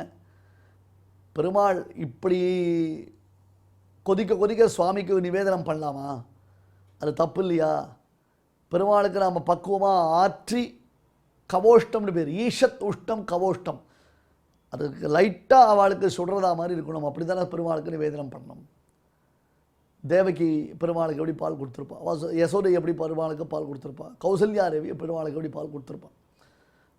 பெருமாள் இப்படி கொதிக்க கொதிக்க சுவாமிக்கு நிவேதனம் பண்ணலாமா? அது தப்பு இல்லையா? பெருமாளுக்கு நாம் பக்குவமாக ஆற்றி கவோஷ்டம்னு பேர், ஈஷத் உஷ்டம் கவோஷ்டம், அதுக்கு லைட்டாக அவளுக்கு சுடுறதா மாதிரி இருக்கணும். அப்படி தானே பெருமாளுக்கு நிவேதனம் பண்ணணும். தேவகி பெருமாளுக்கு எப்படி பால் கொடுத்துருப்பா, யசோதை எப்படி பெருமாளுக்கு பால் கொடுத்துருப்பா, கௌசல்யா தேவி பெருமாளுக்கு எப்படி பால் கொடுத்துருப்பா.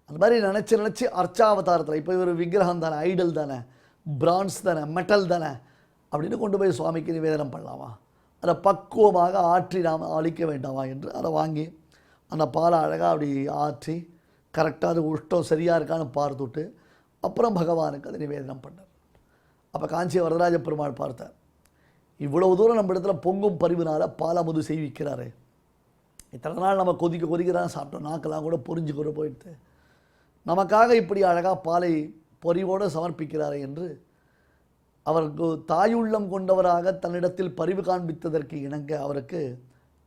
அந்த மாதிரி நினச்சி நினச்சி அர்ச்சாவதாரத்தில் இப்போ இவர் விக்கிரகம் தானே, ஐடல் தானே, பிரான்ஸ் தானே, மெட்டல் தானே அப்படின்னு கொண்டு போய் சுவாமிக்கு நிவேதனம் பண்ணலாமா? அதை பக்குவமாக ஆற்றி நாம் அழிக்க வேண்டாமா என்று அதை வாங்கி அந்த பாலை அழகாக அப்படி ஆற்றி கரெக்டாக அது உஷ்டம் சரியாக இருக்கான்னு பார்த்துட்டு அப்புறம் பகவானுக்கு அதை நிவேதனம் பண்ணார். அப்போ காஞ்சி வரதராஜ பெருமாள் பார்த்தார், இவ்வளவு தூரம் நம்ம இடத்துல பொங்கும் பரிவினால் பாலமுது செய்விக்கிறாரு, இத்தனை நாள் நம்ம கொதிக்க கொதிக்க தான் சாப்பிட்டோம், நாக்கெல்லாம் கூட பொறிஞ்சு கூட போயிடுது, நமக்காக இப்படி அழகாக பாலை பொறிவோடு சமர்ப்பிக்கிறாரே என்று அவருக்கு தாயுள்ளம் கொண்டவராக தன்னிடத்தில் பரிவு காண்பித்ததற்கு இணங்க அவருக்கு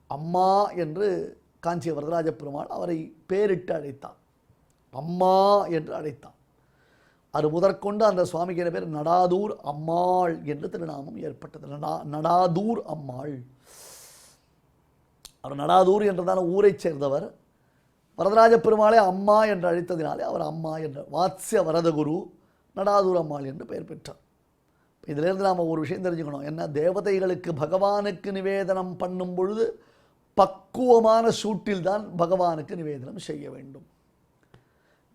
அம்மா என்று காஞ்சி வரதராஜ பெருமாள் அவரை பேரிட்டு அழைத்தார். அம்மா என்று அழைத்தார். அது முதற்கொண்டு அந்த சுவாமிக்கு என்ன பேர்? நடாதூர் அம்மாள் என்று திருநாமம் ஏற்பட்டது. நடாதூர் அம்மாள். அவர் நடாதூர் என்றதான ஊரை சேர்ந்தவர். வரதராஜ பெருமாளே அம்மா என்று அழைத்ததினாலே அவர் அம்மா என்ற வாத்ஸ்ய வரதகுரு நடாதூர் அம்மாள் என்று பெயர் பெற்றார். இதிலிருந்து நாம் ஒரு விஷயம் தெரிஞ்சுக்கணும். என்ன? தேவதைகளுக்கு பகவானுக்கு நிவேதனம் பண்ணும் பொழுது பக்குவமான சூட்டில் தான் பகவானுக்கு நிவேதனம் செய்ய வேண்டும்.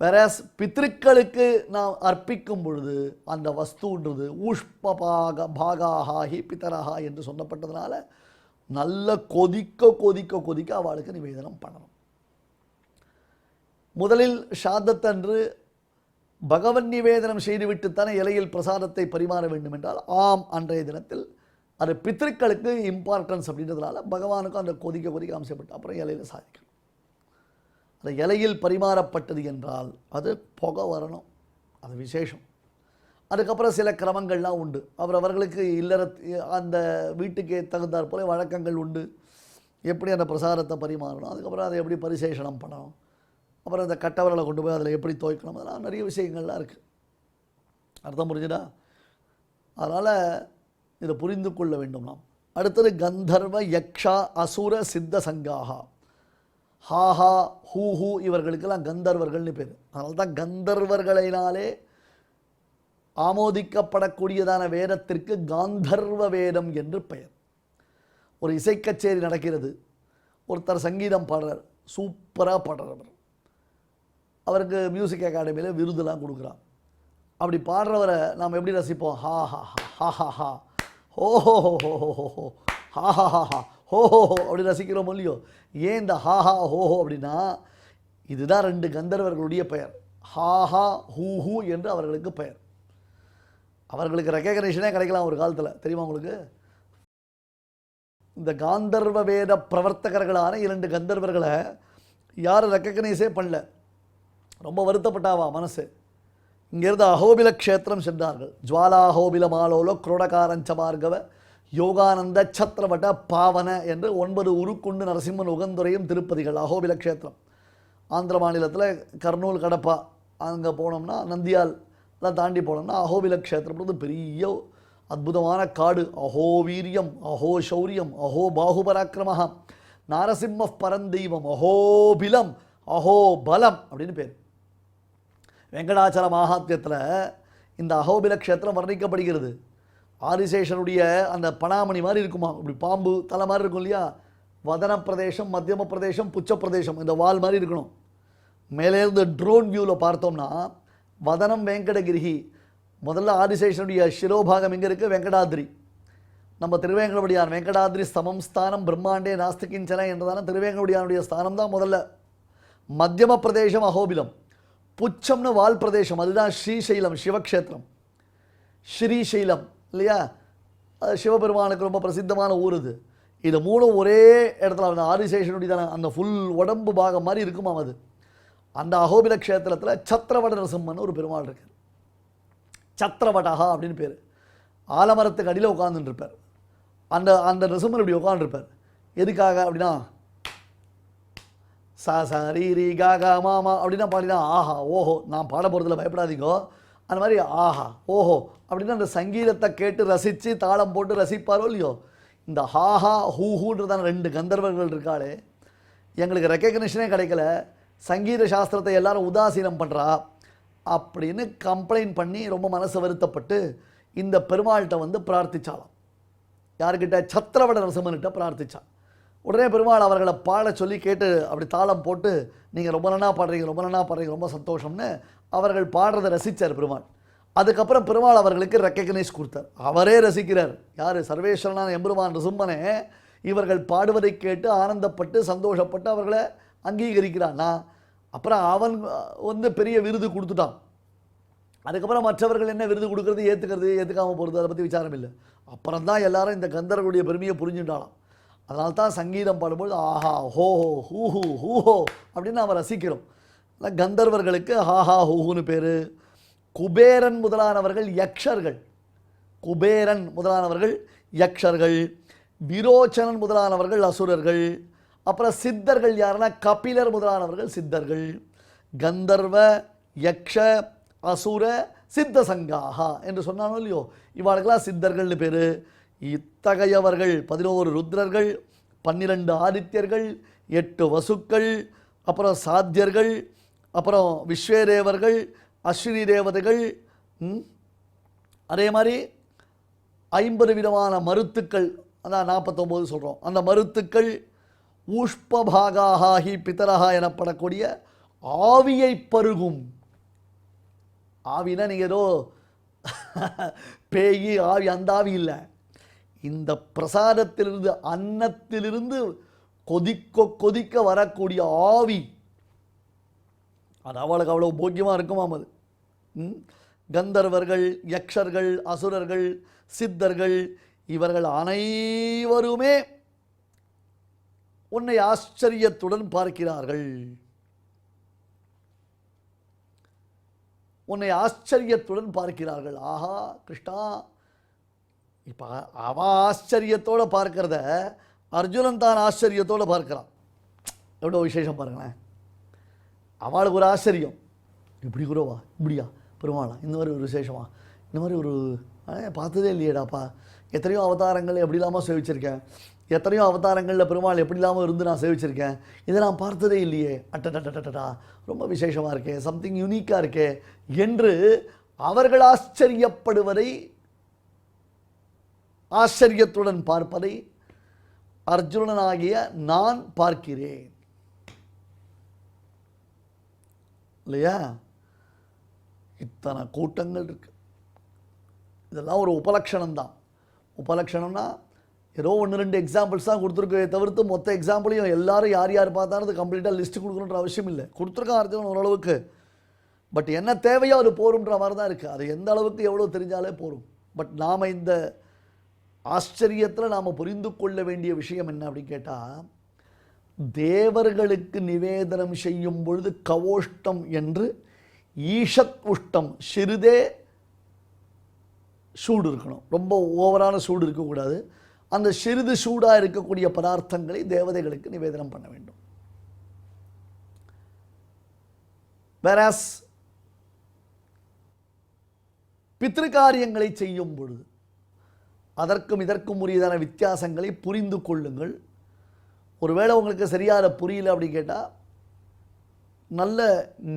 வேற பித்ருக்களுக்கு நாம் அர்ப்பிக்கும் பொழுது அந்த வஸ்துன்றது ஊஷ்பபாக பாகாஹி பிதரஹா என்று சொல்லப்பட்டதுனால நல்ல கொதிக்க கொதிக்க கொதிக்க அவளுக்கு நிவேதனம் பண்ணணும். முதலில் சாதத்தன்று பகவன் நிவேதனம் செய்துவிட்டுத்தானே இலையில் பிரசாதத்தை பரிமாற வேண்டும் என்றால், ஆம், அன்றைய தினத்தில் அது பித்ருக்களுக்கு இம்பார்ட்டன்ஸ் அப்படின்றதுனால பகவானுக்கும் அந்த கொதிக்க கொதிக்க அம்சப்பட்டு அப்புறம் இலையில் சாதிக்கணும். அந்த இலையில் பரிமாறப்பட்டது என்றால் அது புகை வரணும், அது விசேஷம். அதுக்கப்புறம் சில கிரமங்கள்லாம் உண்டு. அவர்களுக்கு இல்லற அந்த வீட்டுக்கு தகுந்தாற் போல வழக்கங்கள் உண்டு. எப்படி அந்த பிரசாதத்தை பரிமாறணும், அதுக்கப்புறம் அதை எப்படி பரிசேஷனம் பண்ணணும், அப்புறம் அந்த கட்டவர்களை கொண்டு போய் அதில் எப்படி துவைக்கணும், அதெல்லாம் நிறைய விஷயங்கள்லாம் இருக்குது. அர்த்தம் புரிஞ்சுதா? அதனால் இதை புரிந்து கொள்ள வேண்டும் நாம். அடுத்தது கந்தர்வ யக்ஷா அசுர சித்த சங்காகா. ஹாஹா ஹூஹூ இவர்களுக்கெல்லாம் கந்தர்வர்கள்னு பேர். அதனால தான் கந்தர்வர்களினாலே ஆமோதிக்கப்படக்கூடியதான வேதத்திற்கு காந்தர்வ வேதம் என்று பெயர். ஒரு இசைக்கச்சேரி நடக்கிறது, ஒருத்தர் சங்கீதம் பாடுறார், சூப்பராக பாடுறவர், அவருக்கு மியூசிக் அகாடமியில் விருதுலாம் கொடுக்குறான். அப்படி பாடுறவரை நாம் எப்படி ரசிப்போம்? ஹா ஹா ஹா ஹா ஹா ஹோஹோ ஹோஹோ ஹா ஹா ஹா ஹா ஹோஹோ அப்படி ரசிக்கிறோம் இல்லையோ? ஏன் இந்த ஹாஹா ஹோஹோ அப்படின்னா இதுதான் ரெண்டு கந்தர்வர்களுடைய பெயர். ஹாஹா ஹூஹூ என்று அவர்களுக்கு பெயர். அவர்களுக்கு ரெக்கக்னேஷனே கிடைக்கலாம் ஒரு காலத்தில், தெரியுமா உங்களுக்கு? இந்த காந்தர்வ வேத பிரவர்த்தகர்களான இரண்டு கந்தர்வர்களை யாரும் ரெக்கக்னைஸே பண்ணல. ரொம்ப வருத்தப்பட்டாவா மனசு. இங்கேருந்து அஹோபில க்ஷேத்திரம் சென்றார்கள். ஜுவாலா அஹோபில மாலோலோ குரோடகாரஞ்ச பார்கவ யோகானந்த சத்ரவட பாவன என்று 9 உருக்குண்டு நரசிம்மன் உகந்துரையும் திருப்பதிகள். அஹோபில க்ஷேத்திரம் ஆந்திர மாநிலத்தில் கர்னூல் கடப்பா அங்கே போனோம்னா, நந்தியால் எல்லாம் தாண்டி போனோம்னா அஹோபில க்ஷேத்திரம்ன்றது பெரிய அற்புதமான காடு. அஹோ வீரியம், அஹோ சௌரியம், அஹோ பாகுபராக்கிரமஹா, நாரசிம்ம பரந்தெய்வம், அஹோபிலம், அஹோ பலம் அப்படின்னு பேர். வெங்கடாச்சல மகாத்மியத்தில் இந்த அஹோபில க்ஷேத்திரம் வர்ணிக்கப்படுகிறது. ஆதிசேஷனுடைய அந்த பணாமணி மாதிரி இருக்குமா, இப்படி பாம்பு தலை மாதிரி இருக்கும் இல்லையா? வதன பிரதேசம், மத்தியம பிரதேசம், புச்ச பிரதேசம், இந்த வால் மாதிரி இருக்கணும். மேலேருந்து ட்ரோன் வியூவில் பார்த்தோம்னா வதனம் வெங்கடகிரி. முதல்ல ஆதிசேஷனுடைய சிரோபாகம் எங்கே இருக்குது? வெங்கடாத்ரி. நம்ம திருவேங்கடமுடியான் வெங்கடாத்ரி ஸ்தமம் ஸ்தானம் பிரம்மாண்டே நாஸ்திகிஞ்சன என்றதான திருவேங்கடமுடியானுடைய ஸ்தானம் தான் முதல்ல. மத்தியம பிரதேசம் அஹோபிலம், புச்சம்னு வால் பிரதேசம், அதுதான் ஸ்ரீசைலம் சிவக்ஷேத்திரம். ஸ்ரீசைலம் இல்லையா? அது சிவபெருமானுக்கு ரொம்ப பிரசித்தமான ஊர். இது இது மூணும் ஒரே இடத்துல அந்த ஆதிசேஷனுடைய அந்த ஃபுல் உடம்பு பாகம் மாதிரி இருக்குமா அது. அந்த அகோபில க்ஷேத்திரத்தில் சத்திரவட நரசிம்மன் ஒரு பெருமாள் இருக்கு. சத்திரவடகா அப்படின்னு பேர். ஆலமரத்துக்கு அடியில் உட்காந்துட்டு இருப்பார். அந்த அந்த நரசிம்மன் இப்படி உட்காந்துருப்பார். எதுக்காக அப்படின்னா சா சரி ரீ கா கா மாமா அப்படின்னா பாடினா ஆஹா ஓஹோ, நான் பாட போகிறதுல பயப்படாதீங்கோ, அந்த மாதிரி ஆஹா ஓஹோ அப்படின்னு அந்த சங்கீதத்தை கேட்டு ரசித்து தாளம் போட்டு ரசிப்பாரோ இல்லையோ. இந்த ஹாஹா ஹூஹூன்றதான 2 கந்தர்வர்கள் இருக்காளே, எங்களுக்கு ரெக்கக்னிஷனே கிடைக்கல, சங்கீத சாஸ்திரத்தை எல்லாரும் உதாசீனம் பண்ணுறா அப்படின்னு கம்ப்ளைண்ட் பண்ணி ரொம்ப மனசு வருத்தப்பட்டு இந்த பெருமாள்கிட்ட வந்து பிரார்த்திச்சாலாம். யார்கிட்ட? சத்திரவட நரசிம்மன்கிட்ட பிரார்த்திச்சான். உடனே பெருமாள் அவர்களை பாட சொல்லி கேட்டு அப்படி தாளம் போட்டு நீங்கள் ரொம்ப நன்னா பாடுறீங்க, ரொம்ப நன்னா பாடுறீங்க, ரொம்ப சந்தோஷம்னு அவர்கள் பாடுறதை ரசித்தார் பெருமாள். அதுக்கப்புறம் பெருமாள் அவர்களுக்கு ரெக்கக்னைஸ் கொடுத்தார். அவரே ரசிக்கிறார். யார்? சர்வேஸ்வரனான எம்பெருமான் நரசிம்மனே இவர்கள் பாடுவதை கேட்டு ஆனந்தப்பட்டு சந்தோஷப்பட்டு அவர்களை அங்கீகரிக்கிறான்னா, அப்புறம் அவன் வந்து பெரிய விருது கொடுத்துட்டான். அதுக்கப்புறம் மற்றவர்கள் என்ன விருது கொடுக்கறது, ஏற்றுக்காமல் போகிறது, அதை பற்றி விசாரம் இல்லை. அப்புறம் தான் எல்லாரும் இந்த கந்தர்களுடைய பெருமையை புரிஞ்சுட்டாலாம். அதனால தான் சங்கீதம் பாடும்போது ஆஹா ஹோஹோ ஹூஹூ ஹூஹோ அப்படின்னு அவன் ரசிக்கிறோம். கந்தர்வர்களுக்கு ஹாஹா ஹூஹுன்னு பேர். குபேரன் முதலானவர்கள் யக்ஷர்கள். குபேரன் முதலானவர்கள் யக்ஷர்கள். விரோச்சனன் முதலானவர்கள் அசுரர்கள். அப்புறம் சித்தர்கள் யாருன்னா கபிலர் முதலானவர்கள் சித்தர்கள். கந்தர்வ யக்ஷ அசுர சித்த சங்காகா என்று சொன்னானோ இல்லையோ, இவாளுக்கெல்லாம் சித்தர்கள்னு பேர். இத்தகையவர்கள் 11 ருத்ரர்கள், 12 ஆதித்யர்கள், 8 வசுக்கள், அப்புறம் சாத்தியர்கள், அப்புறம் விஸ்வேதேவர்கள், அஸ்வினி தேவதைகள், அதே மாதிரி 50 விதமான மருத்துக்கள், அதான் 49 சொல்கிறோம். அந்த மருத்துக்கள் ஊஷ்பபாகாஹி பிதரஹா எனப்படக்கூடிய ஆவியை பருகும். ஆவினா நீங்கள் ஏதோ பேய் ஆவி, அந்த ஆவி இல்லை. இந்த பிரசாதத்திலிருந்து அன்னத்திலிருந்து கொதிக்க கொதிக்க வரக்கூடிய ஆவி, அது அவளுக்கு அவ்வளோ போக்கியமாக இருக்குமாம் அது. கந்தர்வர்கள், யக்ஷர்கள், அசுரர்கள், சித்தர்கள் இவர்கள் அனைவருமே உன்னை ஆச்சரியத்துடன் பார்க்கிறார்கள். உன்னை ஆச்சரியத்துடன் பார்க்கிறார்கள். ஆஹா கிருஷ்ணா, இப்போ அவன் ஆச்சரியத்தோடு பார்க்கிறத அர்ஜுனன் தான் ஆச்சரியத்தோடு பார்க்கிறான். எவ்வளோ விசேஷம் பாருங்களேன். அவளுக்கு ஒரு ஆச்சரியம், இப்படி குருவா, இப்படியா பெருமாளா, இந்த மாதிரி ஒரு விசேஷமா, இந்த மாதிரி ஒரு பார்த்ததே இல்லையேடாப்பா. எத்தனையோ அவதாரங்கள் எப்படி இல்லாமல் சேவிச்சிருக்கேன், எத்தனையோ அவதாரங்களில் பெருமாள் எப்படி இல்லாமல் இருந்து நான் சேவிச்சிருக்கேன், இதை நான் பார்த்ததே இல்லையே, அட்டடா ரொம்ப விசேஷமாக இருக்கே, சம்திங் யூனிக்காக இருக்கே என்று அவர்கள் ஆச்சரியப்படுவதை, ஆச்சரியத்துடன் பார்ப்பதை அர்ஜுனனாகிய நான் பார்க்கிறேன் இல்லையா. இத்தனை கூட்டங்கள் இருக்கு. இதெல்லாம் ஒரு உபலக்ஷணம் தான். உபலக்ஷணம்னா ஏதோ 1-2 எக்ஸாம்பிள்ஸ் தான் கொடுத்துருக்கே தவிர்த்து மொத்த எக்ஸாம்பிளையும் எல்லாரும் யார் யார் பார்த்தாலும் அது கம்ப்ளீட்டாக லிஸ்ட்டு கொடுக்கணுன்ற அவசியம் இல்லை. கொடுத்துருக்கான் அர்ஜுனன் ஓரளவுக்கு. பட் என்ன தேவையோ அது போருன்ற மாதிரி தான் இருக்குது. அது எந்த அளவுக்கு எவ்வளோ தெரிஞ்சாலே போரும். பட் நாம் இந்த ஆச்சரியத்தில் நாம் புரிந்து கொள்ள வேண்டிய விஷயம் என்ன அப்படின்னு கேட்டால், தேவர்களுக்கு நிவேதனம் செய்யும் பொழுது கவோஷ்டம் என்று ஈஷத் உஷ்டம், சிறிதே சூடு இருக்கணும், ரொம்ப ஓவரான சூடு இருக்கக்கூடாது. அந்த சிறிது சூடாக இருக்கக்கூடிய பதார்த்தங்களை தேவதைகளுக்கு நிவேதனம் பண்ண வேண்டும். வேறாஸ் பித்ருகாரியங்களை செய்யும் பொழுது அதற்கும் இதற்கும் உரியதான வித்தியாசங்களை புரிந்து கொள்ளுங்கள். ஒருவேளை உங்களுக்கு சரியான புரியல அப்படின்னு கேட்டால், நல்ல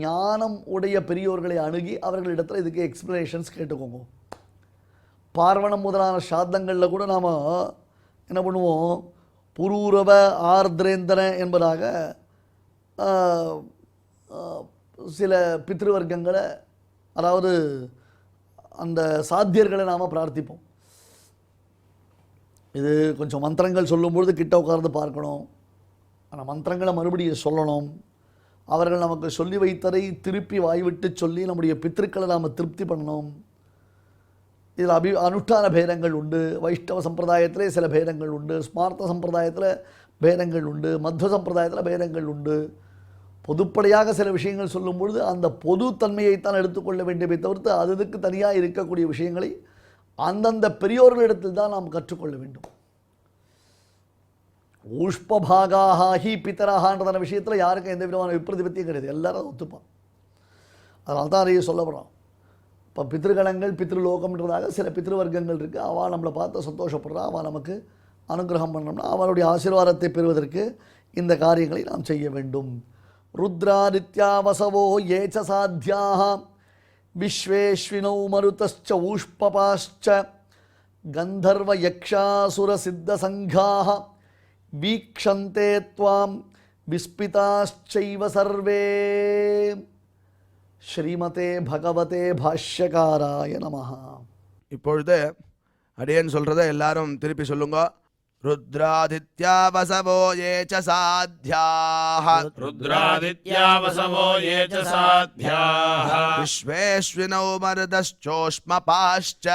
ஞானம் உடைய பெரியோர்களை அணுகி அவர்களிடத்தில் இதுக்கு எக்ஸ்பிளனேஷன்ஸ் கேட்டுக்கோங்க. பார்வணம் முதலான சாதங்களில் கூட நாம் என்ன பண்ணுவோம், புரூரவ ஆர்திரேந்திர என்பதாக சில பித்ருவர்க்கங்களை, அதாவது அந்த சாத்தியர்களை நாம் பிரார்த்திப்போம். இது கொஞ்சம் மந்திரங்கள் சொல்லும்பொழுது கிட்ட உட்கார்ந்து பார்க்கணும். ஆனால் மந்திரங்களை மறுபடியும் சொல்லணும். அவர்கள் நமக்கு சொல்லி வைத்ததை திருப்பி வாய்விட்டு சொல்லி நம்முடைய பித்திருக்களை நாம் திருப்தி பண்ணணும். இதில் அனுஷ்டான பேதங்கள் உண்டு. வைஷ்ணவ சம்பிரதாயத்திலே சில பேதங்கள் உண்டு, ஸ்மார்த்த சம்பிரதாயத்தில் பேதங்கள் உண்டு, மத்வ சம்பிரதாயத்தில் பேதங்கள் உண்டு. பொதுப்படையாக சில விஷயங்கள் சொல்லும் பொழுது அந்த பொதுத்தன்மையைத்தான் எடுத்துக்கொள்ள வேண்டியதை தவிர்த்து அதுக்கு தனியாக இருக்கக்கூடிய விஷயங்களை அந்தந்த பெரியோர்களிடத்தில் தான் நாம் கற்றுக்கொள்ள வேண்டும். ஊஷ்பபாகாஹி பித்தராகன்றதான விஷயத்தில் யாருக்கும் எந்த விதமான விப்ரதிபத்தியும் கிடையாது, எல்லாரும் ஒத்துப்பான். அதனால தான் அதையே சொல்ல போகிறோம். இப்போ பித்ருகணங்கள் பித்ருலோகம்ன்றதாக சில பித்ருவர்க்கங்கள் இருக்குது. அவள் நம்மளை பார்த்து சந்தோஷப்படுறா, அவள் நமக்கு அனுகிரகம் பண்ணோம்னா அவளுடைய ஆசீர்வாதத்தை பெறுவதற்கு இந்த காரியங்களை நாம் செய்ய வேண்டும். ருத்ராதித்யா வசவோ ஏச்ச சாத்தியாக விஸ்வேஸ்வினோ மருதச்ச ஊஷ்பபாಶ್ಚ கந்தர்வ யக்ஷாசுர சித்த சங்காः வீக்ஷந்தே த்வாம் விஸ்மிதாಶ್ಚைவ சர்வே. ஸ்ரீமதே பகவதே பாஷ்யகாராய நமஹ. இப்பொழுது அடியேன் சொல்றதை எல்லாரும் திருப்பி சொல்லுங்க. ருத்ராதித்யா வசவோ ஏ ச சாத்யாः रुद्रादित्या वसवो ये च साध्याः விஸ்வேஸ்வினோ மருதश्चोष्मपाश्च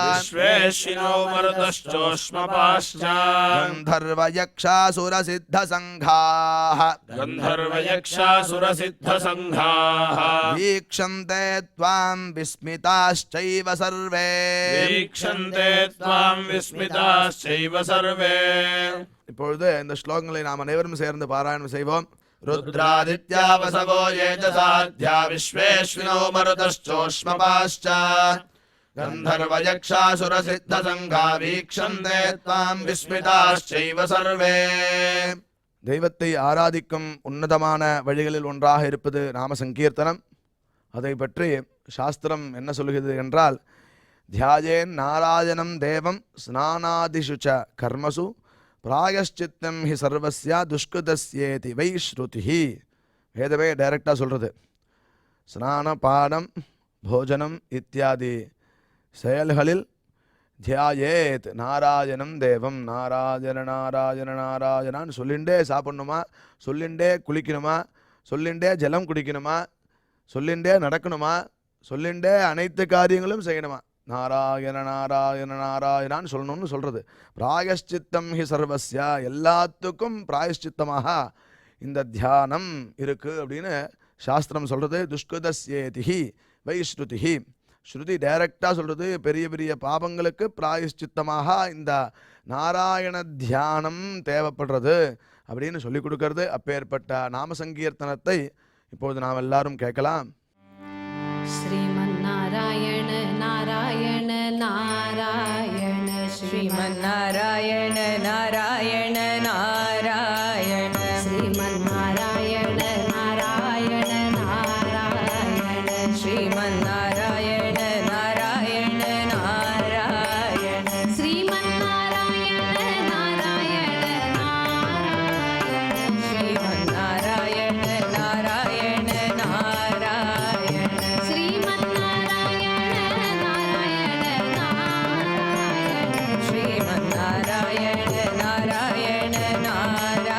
विश्वेश्विनो मरुतश्चोष्मपाश्च गन्धर्वयक्षासुरसिद्धसङ्घाः गन्धर्वयक्षासुरसिद्धसङ्घाः वीक्षन्ते त्वां विस्मिताश्चैव सर्वे. वीक्षन्ते त्वां विस्मिताश्चैव सर्वे. இப்பொழுது இந்த ஸ்லோகங்களை நாம் அனைவரும் சேர்ந்து பாராயணம் செய்வோம். ருத்ராதித்யா வசவோ ஏ ச சாத்யா விஸ்வேஸ்வினோ மருதश्चोष्मपाश्च கந்தர்வயக்ஷாசுரசித்தசங்கா வீக்ஷந்தே த்வாம் விஸ்மிதாश्चैव सर्वे. தெய்வத்தை ஆராதிக்கும் உன்னதமான வழிகளில் ஒன்றாக இருப்பது நாம சங்கீர்த்தனம். அதை பற்றி சாஸ்திரம் என்ன சொல்கிறது என்றால், தியாயேன் நாராயணம் தேவம் ஸ்நானாதிஷு ச கர்மசு பிராயஷ்சித்தம் ஹி சர்வஸ்ய துஷ்கிருதஸ்யேதி வை ஸ்ருதிஹி. வேதமே டைரக்டாக சொல்கிறது. ஸ்நான பானம் போஜனம் இத்தியாதி செயல்களில் தியாயேத் நாராயணம் தேவம், நாராயண நாராயண நாராயணான்னு சொல்லிண்டே சாப்பிட்ணுமா, சொல்லிண்டே குளிக்கணுமா, சொல்லிண்டே ஜலம் குடிக்கணுமா, சொல்லிண்டே நடக்கணுமா, சொல்லிண்டே அனைத்து காரியங்களும் செய்யணுமா. நாராயண நாராயண நாராயணான்னு சொல்லணும்னு சொல்கிறது. பிராயஷ்சித்தம் ஹி சர்வஸ்யா, எல்லாத்துக்கும் பிராயஷ்சித்தமாக இந்த தியானம் இருக்குது அப்படின்னு சாஸ்திரம் சொல்கிறது. துஷ்கிருதஸ்யேதிஹி வை ஸ்ருதிஹி. ஸ்ருதி டைரக்டாக சொல்கிறது, பெரிய பெரிய பாபங்களுக்கு பிராயஷ்சித்தமாக இந்த நாராயண தியானம் தேவைப்படுறது அப்படின்னு சொல்லி கொடுக்கறது. அப்பேற்பட்ட நாம சங்கீர்த்தனத்தை இப்போது நாம் எல்லாரும் கேட்கலாம். श्रीमन्नारायण नारायण नारायण श्रीमन्नारायण नारायण नारायण श्रीमन्नारायण नारायण नारायण श्रीमन्नारायण नारायण नारायण श्रीमन्नारायण नारायण नारायण श्रीमन्नारायण नारायण नारायण श्रीमन्नारायण नारायण नारायण श्रीमन्नारायण नारायण नारायण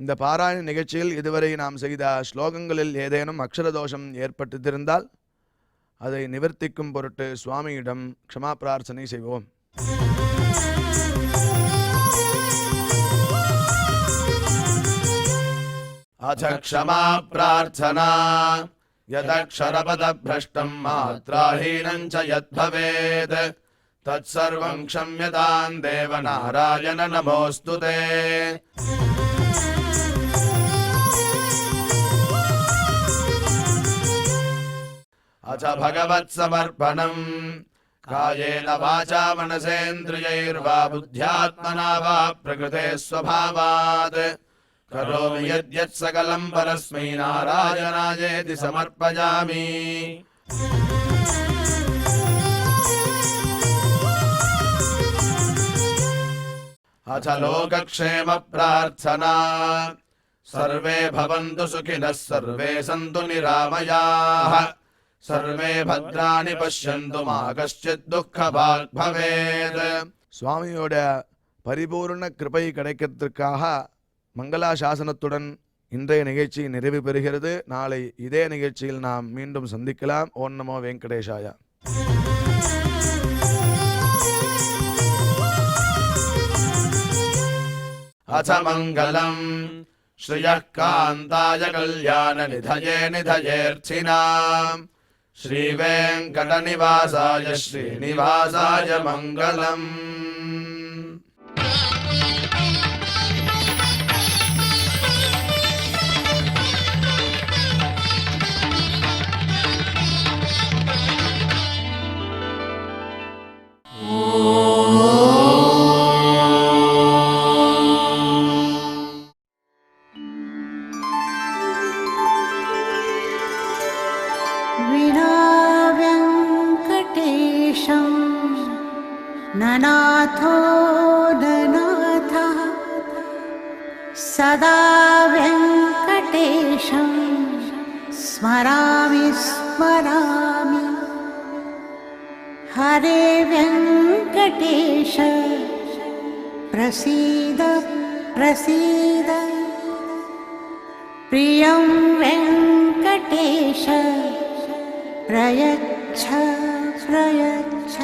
இந்த பாராயண நிகழ்ச்சியில் இதுவரை நாம் செய்த ஸ்லோகங்களில் ஏதேனும் அக்ஷர தோஷம் ஏற்பட்டிருந்தால் அதை நிவர்த்திக்கும் பொருட்டு சுவாமியிடம் க்ஷமா பிரார்த்தனை செய்வோம். अथ क्षमा प्रार्थना यदक्षरपदभ्रष्टं मात्राहीनं च यद्भवेत् तत्सर्वं क्षम्यतां देवनारायण नमोऽस्तु ते. अथ भगवत्समर्पणम् कायेन वाचा मनसेन्द्रियैर्वा बुद्ध्यात्मना वा प्रकृते स्वभावात् करोमि यद्यत् सकलं परस्मै नारायणायेति समर्पयामि. अथ लोकक्षेम प्रार्थना सर्वे भवन्तु सुखिनः सर्वे सन्तु निरामयाः सर्वे भद्राणि पश्यन्तु मा कश्चित् दुःखभाग् भवेत्. சுவாமியோட பரிபூர்ண கிருபை கிடைக்கிறதுக்காக மங்களாசாசனத்துடன் இன்றைய நிகழ்ச்சி நிறைவு பெறுகிறது. நாளை இதே நிகழ்ச்சியில் நாம் மீண்டும் சந்திக்கலாம். ஓம் நமோ வெங்கடேஷாய. अथ मङ्गलम् श्रियः कान्ताय कल्याणनिधये निधयेऽर्थिनाम् श्रीवेङ्कटनिवासाय श्रीनिवासाय मङ्गलम्. विनाव्यङ्कटेशं ननाथो ननाथः सदा व्यङ्कटेशं स्मरामि स्मरामि. हरे व्यङ्कटेश प्रसीद प्रसीद. प्रियं वेङ्कटेश प्रयच्छ प्रयच्छ.